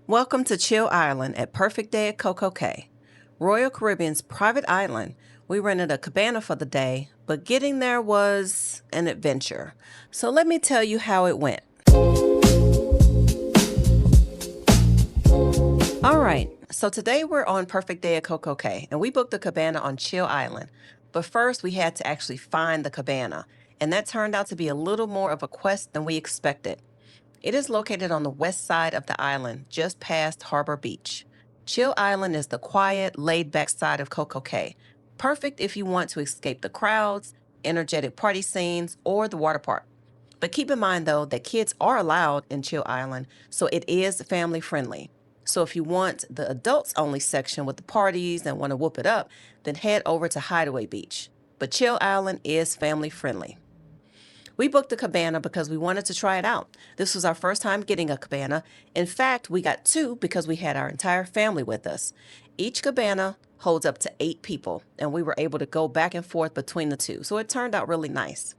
Welcome to Chill Island at Perfect Day at CocoCay, Royal Caribbean's private island. We rented a cabana for the day, but getting there was an adventure. So let me tell you how it went. All right, so today we're on Perfect Day at CocoCay, and we booked a cabana on Chill Island. But first, we had to actually find the cabana, and that turned out to be a little more of a quest than we expected. It is located on the west side of the island, just past Harbor Beach. Chill Island is the quiet, laid-back side of CocoCay, perfect if you want to escape the crowds, energetic party scenes, or the water park. But keep in mind, though, that kids are allowed in Chill Island, so it is family-friendly. So if you want the adults-only section with the parties and want to whoop it up, then head over to Hideaway Beach. But Chill Island is family-friendly. We booked the cabana because we wanted to try it out. This was our first time getting a cabana. In fact, we got two because we had our entire family with us. Each cabana holds up to 8 people, and we were able to go back and forth between the two, so it turned out really nice.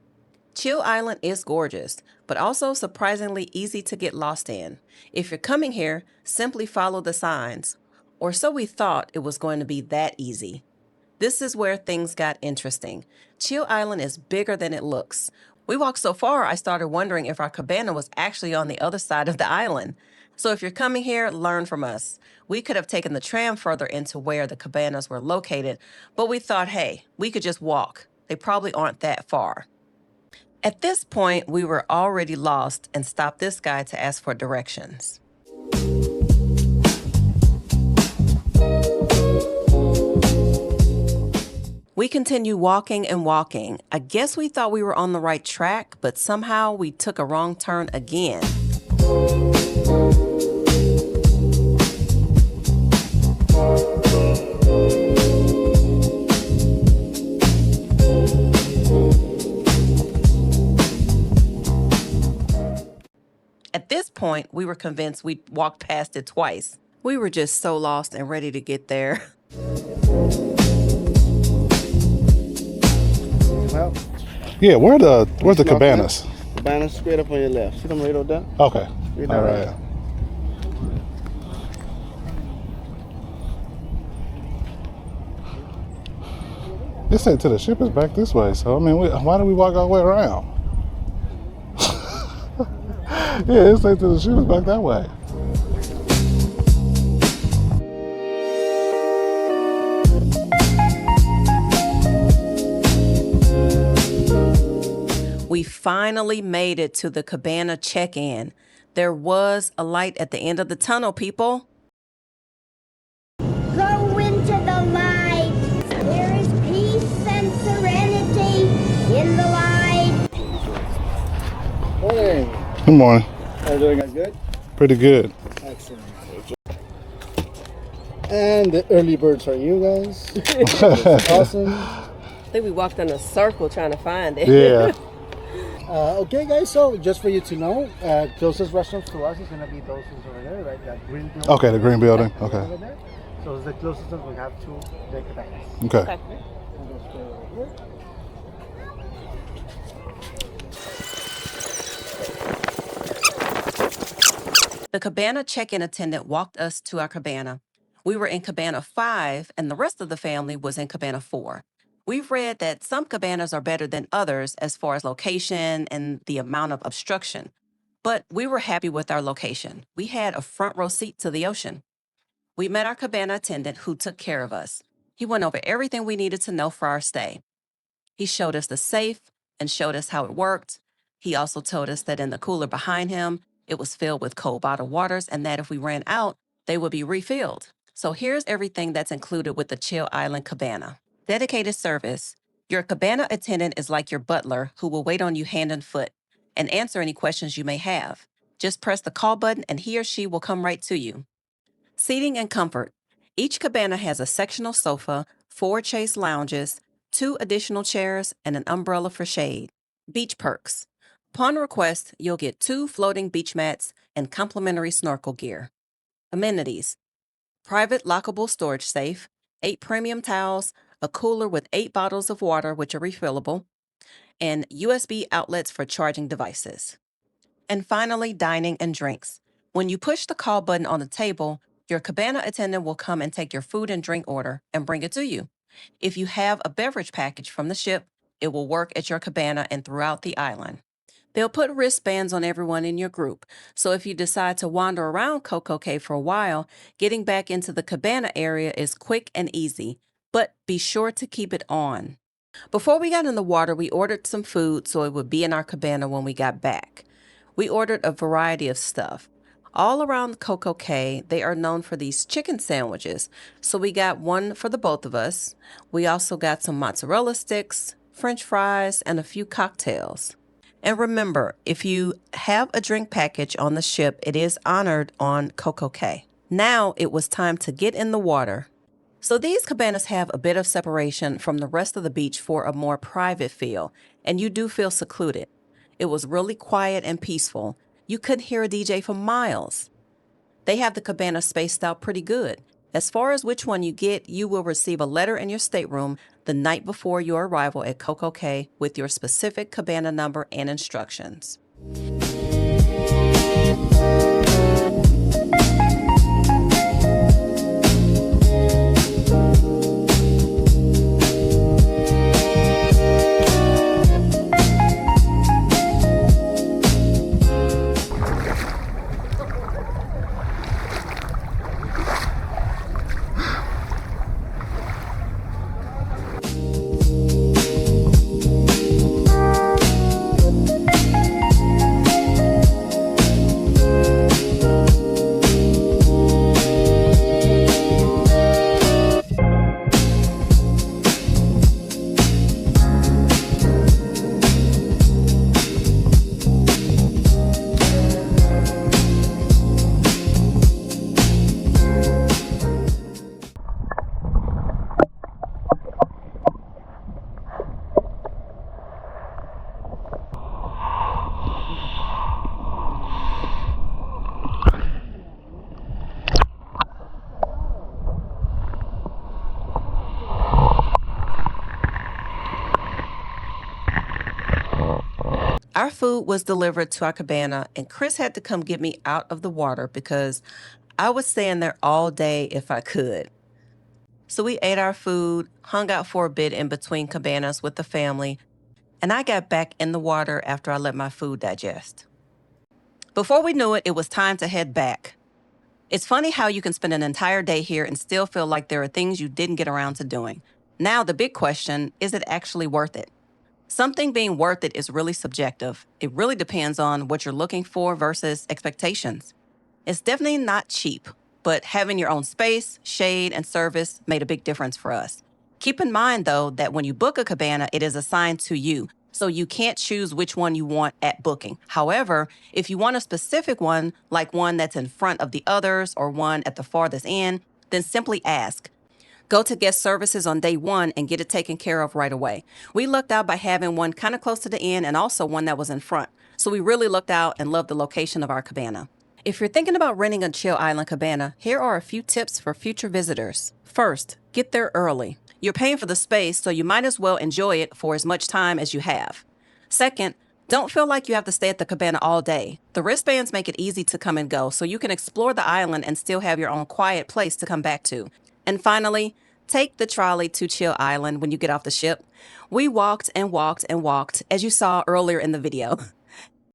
Chill Island is gorgeous, but also surprisingly easy to get lost in. If you're coming here, simply follow the signs. Or so we thought it was going to be that easy. This is where things got interesting. Chill Island is bigger than it looks. We walked so far, I started wondering if our cabana was actually on the other side of the island. So if you're coming here, learn from us. We could have taken the tram further into where the cabanas were located, but we thought, hey, we could just walk. They probably aren't that far. At this point, we were already lost and stopped this guy to ask for directions. We continue walking and walking. I guess we thought we were on the right track, but somehow we took a wrong turn again. At this point, we were convinced we'd walked past it twice. We were just so lost and ready to get there. Yeah, where's the cabanas? Cabanas straight up on your left. See them right over there? Okay. Straight All down. right. They said to the ship is back this way, so I mean, why do we walk all the way around? Yeah, they said to the ship is back that way. We finally made it to the cabana check-in. There was a light at the end of the tunnel, people. Go into the light. There is peace and serenity in the light. Morning. Good morning. How you doing, guys? Good? Pretty good. Excellent. And the early birds are you guys. Awesome. I think we walked in a circle trying to find it. Yeah. Okay, guys, so just for you to know, closest restaurant to us is going to be those ones over there, right? That green building. Okay, the green building. Over Okay. there. So it's the closest one. We have 2 big cabanas. Okay. And those go over here. The cabana check-in attendant walked us to our cabana. We were in cabana 5, and the rest of the family was in cabana 4. We've read that some cabanas are better than others as far as location and the amount of obstruction. But we were happy with our location. We had a front row seat to the ocean. We met our cabana attendant who took care of us. He went over everything we needed to know for our stay. He showed us the safe and showed us how it worked. He also told us that in the cooler behind him, it was filled with cold bottled waters and that if we ran out, they would be refilled. So here's everything that's included with the Chill Island Cabana. Dedicated service. Your cabana attendant is like your butler who will wait on you hand and foot and answer any questions you may have. Just press the call button and he or she will come right to you. Seating and comfort. Each cabana has a sectional sofa, 4 chaise lounges, 2 additional chairs, and an umbrella for shade. Beach perks. Upon request, you'll get 2 floating beach mats and complimentary snorkel gear. Amenities. Private lockable storage safe, 8 premium towels, a cooler with 8 bottles of water which are refillable, and USB outlets for charging devices. And finally, dining and drinks. When you push the call button on the table, your cabana attendant will come and take your food and drink order and bring it to you. If you have a beverage package from the ship, it will work at your cabana and throughout the island. They'll put wristbands on everyone in your group, so if you decide to wander around CocoCay for a while, getting back into the cabana area is quick and easy, but be sure to keep it on. Before we got in the water, we ordered some food so it would be in our cabana when we got back. We ordered a variety of stuff. All around CocoCay, they are known for these chicken sandwiches, so we got one for the both of us. We also got some mozzarella sticks, French fries, and a few cocktails. And remember, if you have a drink package on the ship, it is honored on CocoCay. Now it was time to get in the water. So these cabanas have a bit of separation from the rest of the beach for a more private feel, and you do feel secluded. It was really quiet and peaceful. You couldn't hear a DJ for miles. They have the cabana spaced out pretty good. As far as which one you get, you will receive a letter in your stateroom the night before your arrival at CocoCay with your specific cabana number and instructions. Our food was delivered to our cabana, and Chris had to come get me out of the water because I was staying there all day if I could. So we ate our food, hung out for a bit in between cabanas with the family, and I got back in the water after I let my food digest. Before we knew it, it was time to head back. It's funny how you can spend an entire day here and still feel like there are things you didn't get around to doing. Now the big question, is it actually worth it? Something being worth it is really subjective. It really depends on what you're looking for versus expectations. It's definitely not cheap, but having your own space, shade, and service made a big difference for us. Keep in mind, though, that when you book a cabana, it is assigned to you, so you can't choose which one you want at booking. However, if you want a specific one, like one that's in front of the others or one at the farthest end, then simply ask. Go to guest services on day one and get it taken care of right away. We lucked out by having one kind of close to the end and also one that was in front. So we really lucked out and loved the location of our cabana. If you're thinking about renting a Chill Island cabana, here are a few tips for future visitors. First, get there early. You're paying for the space, so you might as well enjoy it for as much time as you have. Second, don't feel like you have to stay at the cabana all day. The wristbands make it easy to come and go, so you can explore the island and still have your own quiet place to come back to. And finally, take the trolley to Chill Island when you get off the ship. We walked and walked and walked, as you saw earlier in the video.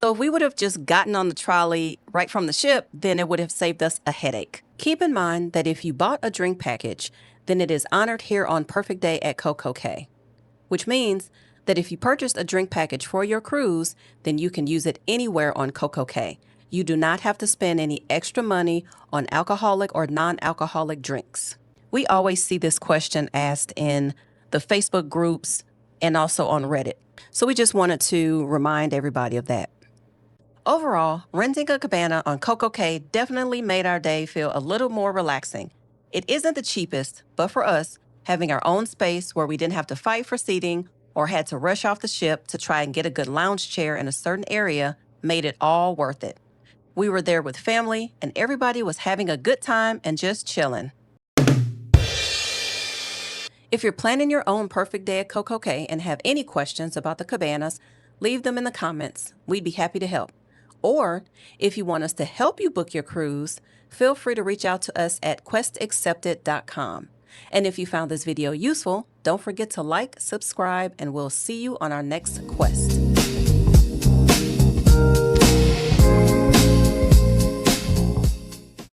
So if we would have just gotten on the trolley right from the ship, then it would have saved us a headache. Keep in mind that if you bought a drink package, then it is honored here on Perfect Day at CocoCay, which means that if you purchased a drink package for your cruise, then you can use it anywhere on CocoCay. You do not have to spend any extra money on alcoholic or non-alcoholic drinks. We always see this question asked in the Facebook groups and also on Reddit. So we just wanted to remind everybody of that. Overall, renting a cabana on CocoCay definitely made our day feel a little more relaxing. It isn't the cheapest, but for us, having our own space where we didn't have to fight for seating or had to rush off the ship to try and get a good lounge chair in a certain area made it all worth it. We were there with family and everybody was having a good time and just chilling. If you're planning your own perfect day at CocoCay and have any questions about the cabanas, leave them in the comments. We'd be happy to help. Or if you want us to help you book your cruise, feel free to reach out to us at questxcepted.com. And if you found this video useful, don't forget to like, subscribe, and we'll see you on our next quest.